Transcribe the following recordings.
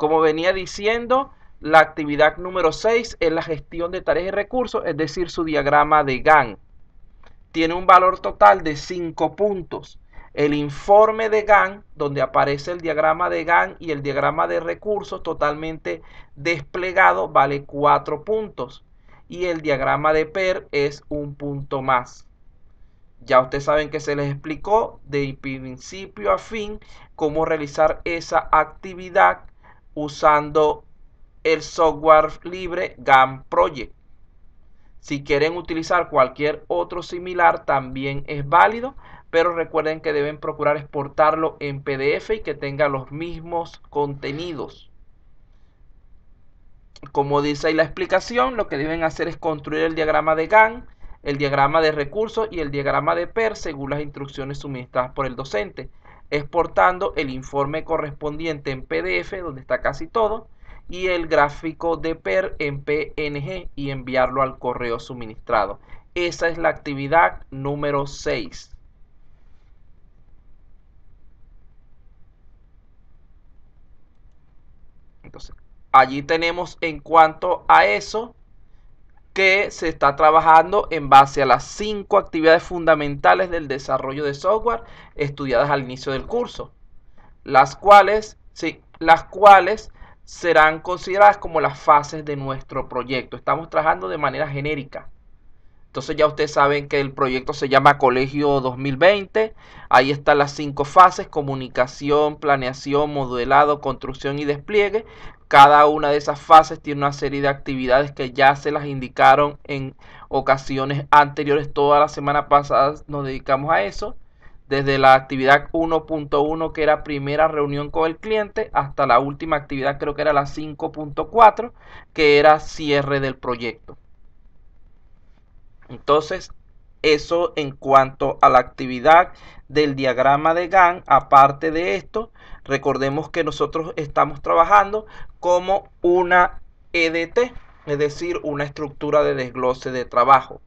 Como venía diciendo, la actividad número 6 es la gestión de tareas y recursos, es decir, su diagrama de Gantt. Tiene un valor total de 5 puntos. El informe de Gantt, donde aparece el diagrama de Gantt y el diagrama de recursos totalmente desplegado, vale 4 puntos. Y el diagrama de PER es un punto más. Ya ustedes saben que se les explicó de principio a fin cómo realizar esa actividad usando el software libre Gantt Project. Si quieren utilizar cualquier otro similar también es válido, pero recuerden que deben procurar exportarlo en PDF y que tenga los mismos contenidos. Como dice ahí la explicación, lo que deben hacer es construir el diagrama de Gantt, el diagrama de recursos y el diagrama de PER según las instrucciones suministradas por el docente, exportando el informe correspondiente en PDF, donde está casi todo, y el gráfico de PER en PNG y enviarlo al correo suministrado. Esa es la actividad número 6. Entonces, allí tenemos en cuanto a eso que se está trabajando en base a las 5 actividades fundamentales del desarrollo de software estudiadas al inicio del curso, las cuales serán consideradas como las fases de nuestro proyecto. Estamos trabajando de manera genérica. Entonces ya ustedes saben que el proyecto se llama Colegio 2020. Ahí están las 5 fases: comunicación, planeación, modelado, construcción y despliegue. Cada una de esas fases tiene una serie de actividades que ya se las indicaron en ocasiones anteriores. Toda la semana pasada nos dedicamos a eso. Desde la actividad 1.1, que era primera reunión con el cliente, hasta la última actividad, creo que era la 5.4, que era cierre del proyecto. Entonces, eso en cuanto a la actividad del diagrama de Gantt. Aparte de esto, recordemos que nosotros estamos trabajando como una EDT, es decir, una estructura de desglose de trabajo,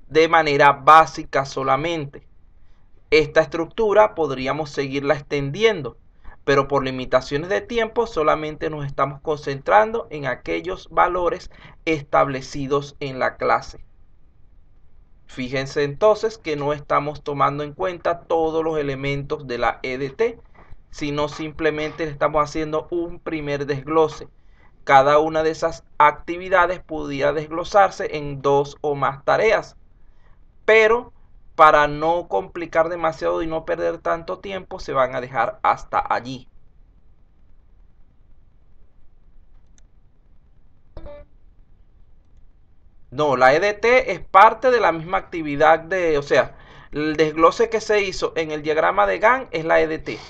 de manera básica solamente. Esta estructura podríamos seguirla extendiendo, pero por limitaciones de tiempo solamente nos estamos concentrando en aquellos valores establecidos en la clase. Fíjense entonces que no estamos tomando en cuenta todos los elementos de la EDT, sino simplemente estamos haciendo un primer desglose. Cada una de esas actividades pudiera desglosarse en 2 o más tareas, pero para no complicar demasiado y no perder tanto tiempo, se van a dejar hasta allí. No, la EDT es parte de la misma actividad o sea, el desglose que se hizo en el diagrama de Gantt es la EDT.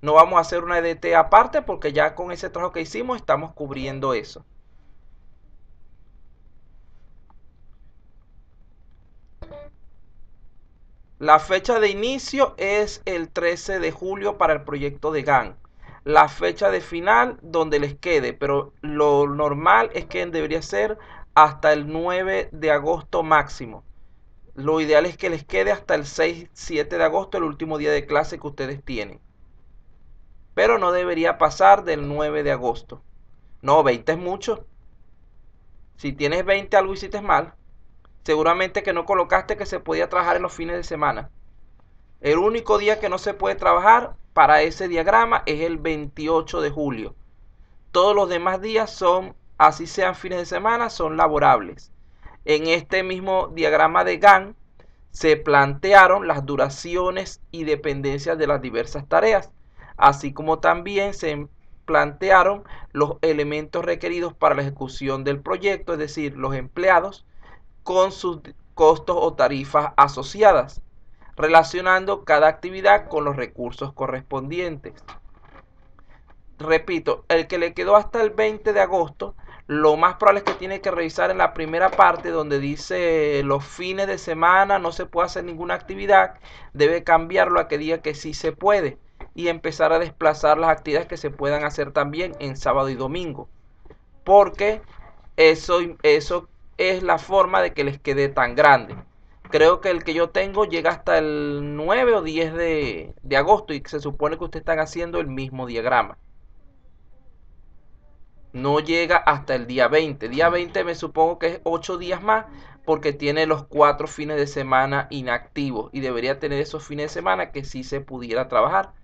No vamos a hacer una EDT aparte porque ya con ese trabajo que hicimos estamos cubriendo eso. La fecha de inicio es el 13 de julio para el proyecto de Gantt. La fecha de final donde les quede, pero lo normal es que debería ser hasta el 9 de agosto máximo. Lo ideal es que les quede hasta el 6-7 de agosto, el último día de clase que ustedes tienen. Pero no debería pasar del 9 de agosto. No, 20 es mucho. Si tienes 20, algo hiciste mal. Seguramente que no colocaste que se podía trabajar en los fines de semana. El único día que no se puede trabajar para ese diagrama es el 28 de julio. Todos los demás días son, así sean fines de semana, son laborables. En este mismo diagrama de Gantt se plantearon las duraciones y dependencias de las diversas tareas, así como también se plantearon los elementos requeridos para la ejecución del proyecto, es decir, los empleados con sus costos o tarifas asociadas, relacionando cada actividad con los recursos correspondientes. Repito, el que le quedó hasta el 20 de agosto, lo más probable es que tiene que revisar en la primera parte donde dice los fines de semana no se puede hacer ninguna actividad, debe cambiarlo a que diga que sí se puede y empezar a desplazar las actividades que se puedan hacer también en sábado y domingo, porque eso es la forma de que les quede tan grande. Creo que el que yo tengo llega hasta el 9 o 10 de agosto y se supone que ustedes están haciendo el mismo diagrama. No llega hasta el día 20. Día 20 me supongo que es 8 días más porque tiene los 4 fines de semana inactivos y debería tener esos fines de semana que sí se pudiera trabajar.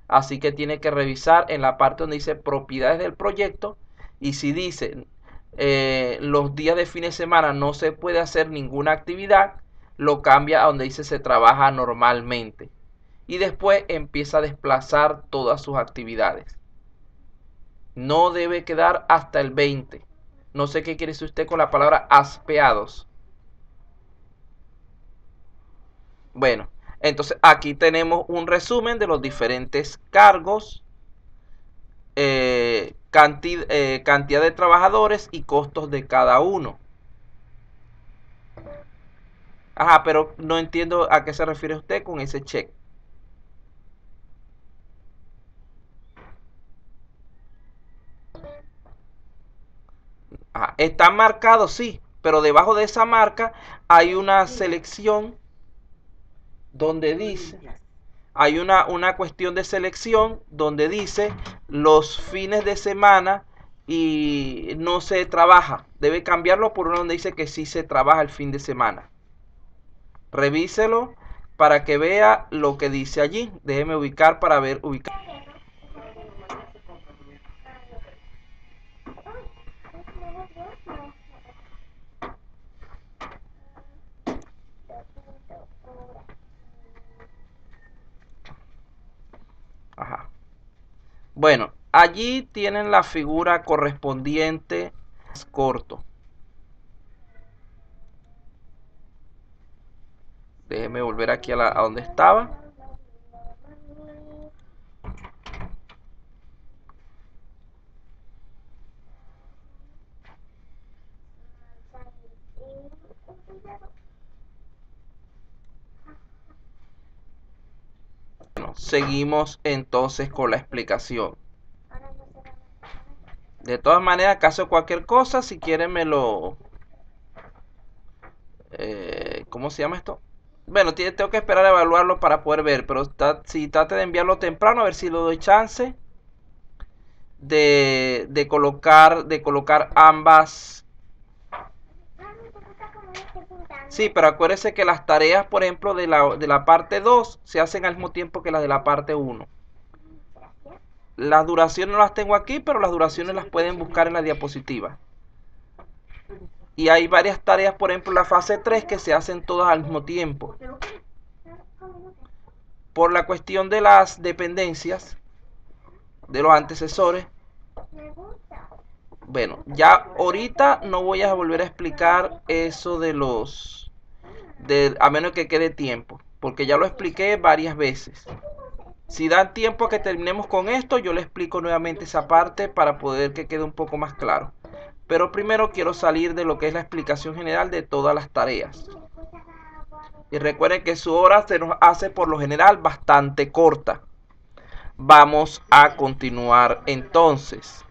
Así que tiene que revisar en la parte donde dice propiedades del proyecto y si dice los días de fin de semana no se puede hacer ninguna actividad, lo cambia a donde dice se trabaja normalmente y después empieza a desplazar todas sus actividades. No debe quedar hasta el 20. No sé qué quiere decir usted con la palabra aspeados. Bueno, entonces aquí tenemos un resumen de los diferentes cargos, cantidad de trabajadores y costos de cada uno. Ajá, pero no entiendo a qué se refiere usted con ese check. Ajá, está marcado, sí, pero debajo de esa marca hay una selección donde dice, hay una cuestión de selección donde dice los fines de semana y no se trabaja. Debe cambiarlo por uno donde dice que sí se trabaja el fin de semana. Revíselo para que vea lo que dice allí. Déjeme ubicar para ver ubicar. Ajá. Bueno, allí tienen la figura correspondiente corto. Déjeme volver aquí a donde estaba. Bueno, seguimos entonces con la explicación. De todas maneras, caso cualquier cosa, si quieren me lo... ¿cómo se llama esto? Bueno, tengo que esperar a evaluarlo para poder ver, pero si trate de enviarlo temprano, a ver si le doy chance de colocar ambas. Sí, pero acuérdese que las tareas, por ejemplo, de la parte 2 se hacen al mismo tiempo que las de la parte 1. Las duraciones no las tengo aquí, pero las duraciones las pueden buscar en la diapositiva. Y hay varias tareas, por ejemplo, la fase 3 que se hacen todas al mismo tiempo. Por la cuestión de las dependencias de los antecesores. Bueno, ya ahorita no voy a volver a explicar eso de los... a menos que quede tiempo, porque ya lo expliqué varias veces. Si dan tiempo a que terminemos con esto, yo le explico nuevamente esa parte para poder que quede un poco más claro. Pero primero quiero salir de lo que es la explicación general de todas las tareas. Y recuerden que su hora se nos hace por lo general bastante corta. Vamos a continuar entonces.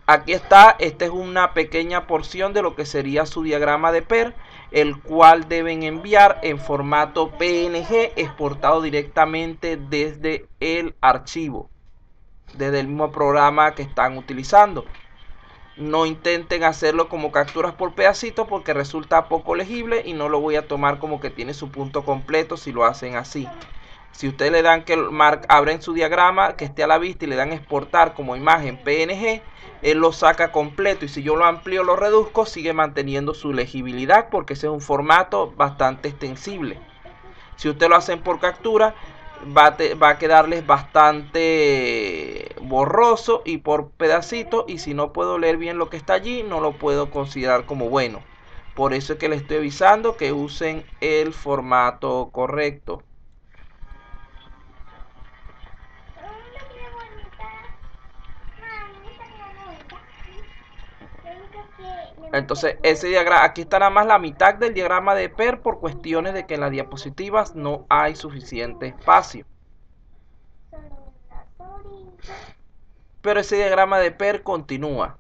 Aquí está, esta es una pequeña porción de lo que sería su diagrama de PER, el cual deben enviar en formato PNG exportado directamente desde el archivo, desde el mismo programa que están utilizando. No intenten hacerlo como capturas por pedacitos porque resulta poco legible y no lo voy a tomar como que tiene su punto completo si lo hacen así. Si ustedes le dan que abren su diagrama, que esté a la vista y le dan exportar como imagen PNG, él lo saca completo y si yo lo amplío o lo reduzco, sigue manteniendo su legibilidad porque ese es un formato bastante extensible. Si ustedes lo hacen por captura, va a quedarles bastante borroso y por pedacitos, y si no puedo leer bien lo que está allí, no lo puedo considerar como bueno. Por eso es que les estoy avisando que usen el formato correcto. Entonces ese diagrama, aquí está nada más la mitad del diagrama de PER por cuestiones de que en las diapositivas no hay suficiente espacio. Pero ese diagrama de PER continúa.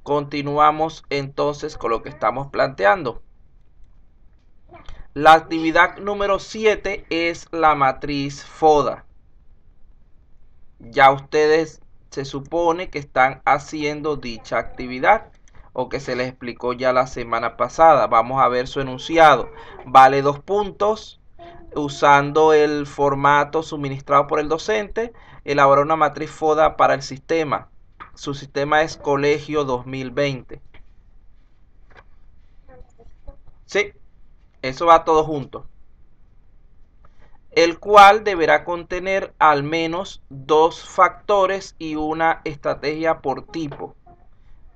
Continuamos entonces con lo que estamos planteando. La actividad número 7 es la matriz FODA. ya ustedes se supone que están haciendo dicha actividad o que se les explicó ya la semana pasada. Vamos a ver su enunciado. Vale 2 puntos. Usando el formato suministrado por el docente, elaborar una matriz FODA para el sistema. Su sistema es Colegio 2020. Sí, eso va todo junto. El cual deberá contener al menos 2 factores y una estrategia por tipo.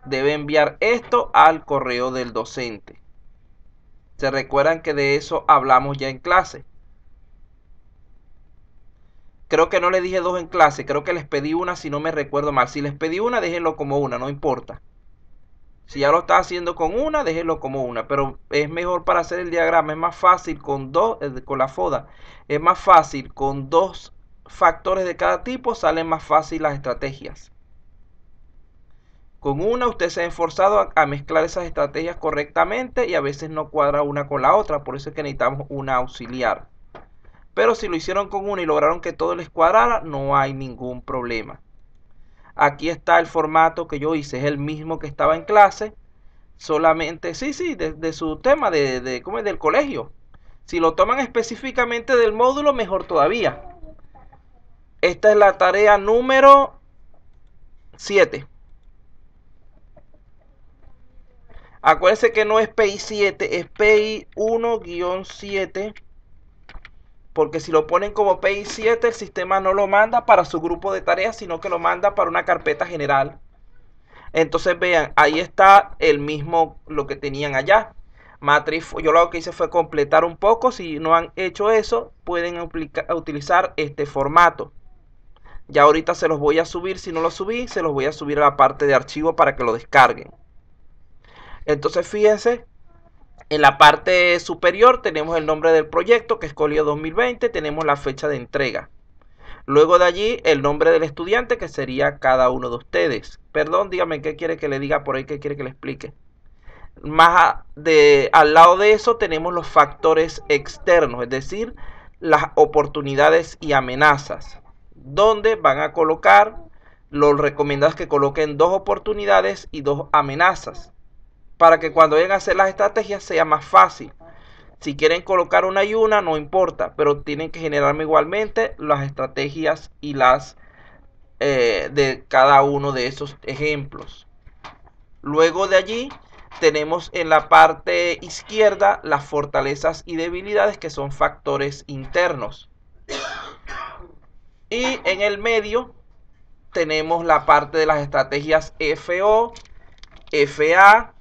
Debe enviar esto al correo del docente. ¿Se recuerdan que de eso hablamos ya en clase? Creo que no les dije 2 en clase, creo que les pedí una si no me recuerdo mal. Si les pedí una, déjenlo como una, no importa. Si ya lo está haciendo con una, déjenlo como una. Pero es mejor para hacer el diagrama, es más fácil con con la FODA. Es más fácil con 2 factores de cada tipo, salen más fácil las estrategias. Con una usted se ha esforzado a mezclar esas estrategias correctamente y a veces no cuadra una con la otra, por eso es que necesitamos una auxiliar. Pero si lo hicieron con una y lograron que todo les cuadrara, no hay ningún problema. Aquí está el formato que yo hice, es el mismo que estaba en clase, solamente, sí, de su tema, ¿cómo es? Del colegio. Si lo toman específicamente del módulo, mejor todavía. Esta es la tarea número 7. Acuérdense que no es PI 7, es PI 1-7. Porque si lo ponen como PI 7, el sistema no lo manda para su grupo de tareas, sino que lo manda para una carpeta general. Entonces vean, ahí está el mismo, lo que tenían allá. Matriz, yo lo que hice fue completar un poco. Si no han hecho eso, pueden utilizar este formato. Ya ahorita se los voy a subir, si no lo subí, se los voy a subir a la parte de archivo para que lo descarguen. Entonces fíjense, en la parte superior tenemos el nombre del proyecto, que es Colegio 2020, tenemos la fecha de entrega. Luego de allí, el nombre del estudiante, que sería cada uno de ustedes. Perdón, dígame qué quiere que le diga por ahí, qué quiere que le explique. Al lado de eso tenemos los factores externos, es decir, las oportunidades y amenazas, donde van a colocar, los recomendados que coloquen 2 oportunidades y 2 amenazas, para que cuando vayan a hacer las estrategias sea más fácil. Si quieren colocar una y una, no importa, pero tienen que generarme igualmente las estrategias y las de cada uno de esos ejemplos. Luego de allí tenemos en la parte izquierda las fortalezas y debilidades, que son factores internos. Y en el medio tenemos la parte de las estrategias FO, FA,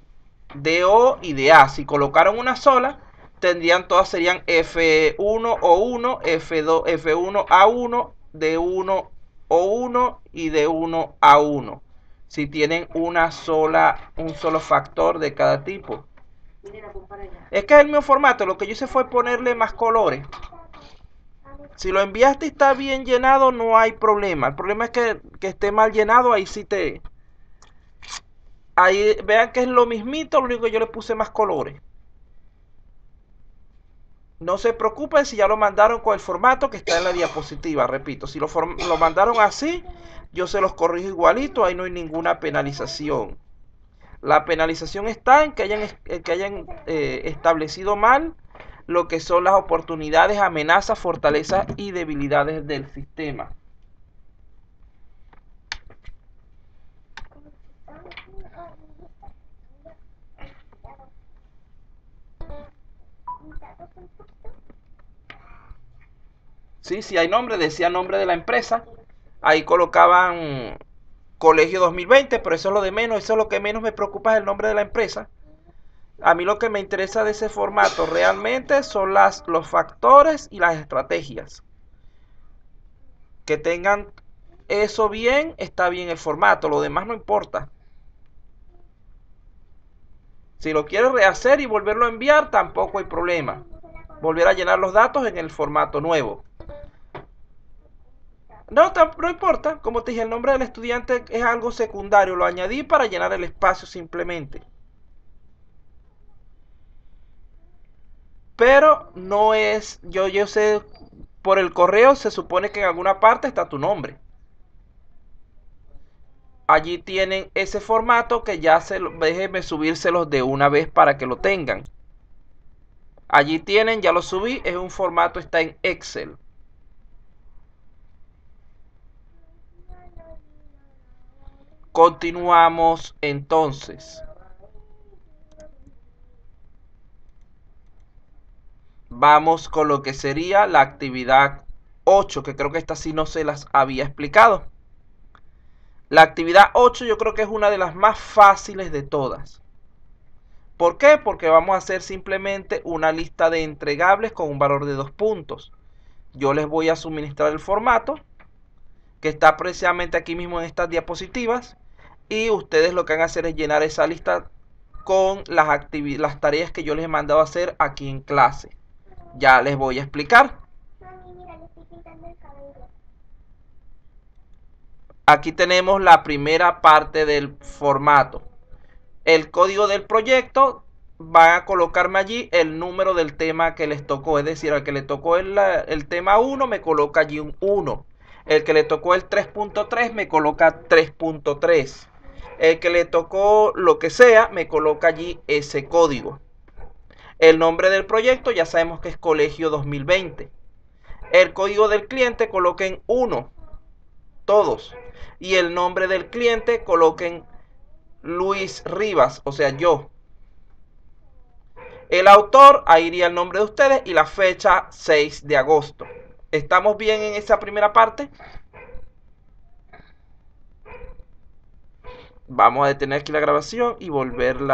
DO y DA. Si colocaron una sola, tendrían todas, serían F1 O1, F2, F1 A1, D1 O1 y D1 A1. Si tienen un solo factor de cada tipo. Es que es el mismo formato, lo que yo hice fue ponerle más colores. Si lo enviaste y está bien llenado, no hay problema. El problema es que esté mal llenado, ahí sí te... Ahí vean que es lo mismito, lo único que yo le puse más colores. No se preocupen si ya lo mandaron con el formato que está en la diapositiva. Repito, si lo mandaron así, yo se los corrijo igualito, ahí no hay ninguna penalización. La penalización está en que hayan establecido mal lo que son las oportunidades, amenazas, fortalezas y debilidades del sistema. Sí, hay nombre, decía nombre de la empresa. Ahí colocaban Colegio 2020, pero eso es lo de menos, eso es lo que menos me preocupa, es el nombre de la empresa. A mí lo que me interesa de ese formato realmente son los factores y las estrategias. Que tengan eso bien, está bien el formato, lo demás no importa. Si lo quieres rehacer y volverlo a enviar, tampoco hay problema. Volver a llenar los datos en el formato nuevo. No importa, como te dije, el nombre del estudiante es algo secundario, lo añadí para llenar el espacio simplemente. Pero no es, yo sé, por el correo se supone que en alguna parte está tu nombre. Allí tienen ese formato que ya déjenme subírselos de una vez para que lo tengan. Allí tienen, ya lo subí, es un formato, está en Excel. Continuamos entonces. Vamos con lo que sería la actividad 8, que creo que esta sí no se las había explicado. La actividad 8 yo creo que es una de las más fáciles de todas. ¿Por qué? Porque vamos a hacer simplemente una lista de entregables con un valor de 2 puntos. Yo les voy a suministrar el formato, que está precisamente aquí mismo en estas diapositivas, y ustedes lo que van a hacer es llenar esa lista con las tareas que yo les he mandado a hacer aquí en clase. Ya les voy a explicar. Aquí tenemos la primera parte del formato. El código del proyecto, van a colocarme allí el número del tema que les tocó. Es decir, al que le tocó el tema 1 me coloca allí un 1. El que le tocó el 3.3 me coloca 3.3. El que le tocó lo que sea me coloca allí ese código. El nombre del proyecto ya sabemos que es Colegio 2020. El código del cliente coloquen 1, todos. Y el nombre del cliente coloquen Luis Rivas, o sea, yo. El autor, ahí iría el nombre de ustedes y la fecha 6 de agosto. ¿Estamos bien en esa primera parte? Vamos a detener aquí la grabación y volverla.